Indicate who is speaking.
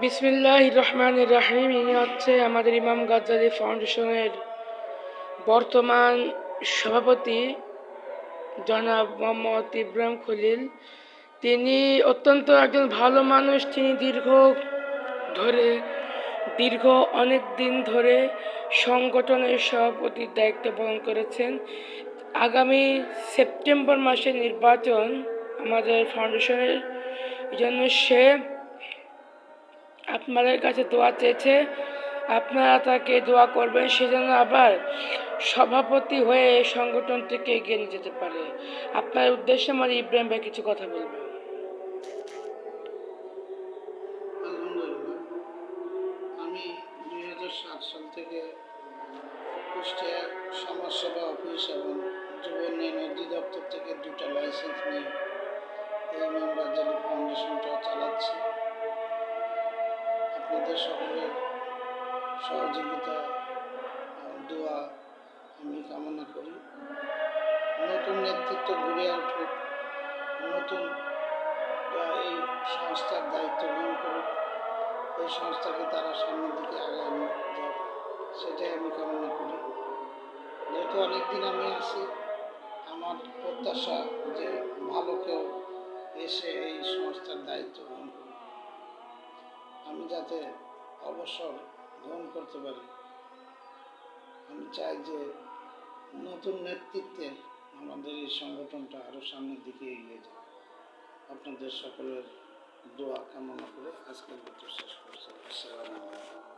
Speaker 1: বিসমিল্লাহির রহমানির রহিম। ইনি হচ্ছে আমাদের ইমাম গাজ্জালী ফাউন্ডেশনের বর্তমান সভাপতি জনাব মোহাম্মদ ইব্রাহিম খলিল। তিনি অত্যন্ত একজন ভালো মানুষ। তিনি দীর্ঘ অনেক দিন ধরে সংগঠনের সভাপতির দায়িত্ব পালন করেছেন। আগামী সেপ্টেম্বর মাসে নির্বাচন আমাদের ফাউন্ডেশনের, এই জন্য সে আপনাদের কাছে দোয়া চেয়েছে। আপনারা তাকে দোয়া করবেন সেজন্য আবার সভাপতি হয়ে সংগঠনটিকে এগিয়ে নিয়ে যেতে পারে। আপনার উদ্দেশ্যে আমাদের ইব্রাহিম ভাই কিছু কথা বলবেন।
Speaker 2: আলহামদুলিল্লাহ, আমি 2007 সাল থেকে কুষ্টিয়া সমাজসেবা অফিস এবং যুব উন্নয়ন অধিদপ্তর থেকে 2টা লাইসেন্স নিয়ে এই ইমাম গাজ্জালী ফাউন্ডেশনটা চালাচ্ছি। আপনাদের সকলের সহযোগিতা দোয়া আমি কামনা করি। নতুন নেতৃত্ব ঘুরে উঠুক, নতুন এই সংস্থার দায়িত্ব গ্রহণ করুক, এই সংস্থাকে তারা সামনের দিকে আগায় নিয়ে যাক, সেটাই আমি কামনা করি। যেহেতু অনেকদিন আমি আছি, আমার প্রত্যাশা যে ভালো কেউ এসে এই সংস্থার দায়িত্ব গ্রহণ করুক, আমি যাতে অবসর গ্রহণ করতে পারি। আমি চাই যে নতুন নেতৃত্বে আমাদের এই সংগঠনটা আরও সামনের দিকে এগিয়ে যায়। আপনাদের সকলের দোয়া কামনা করে আজকের মতো শেষ করছি। আসসালামু আলাইকুম।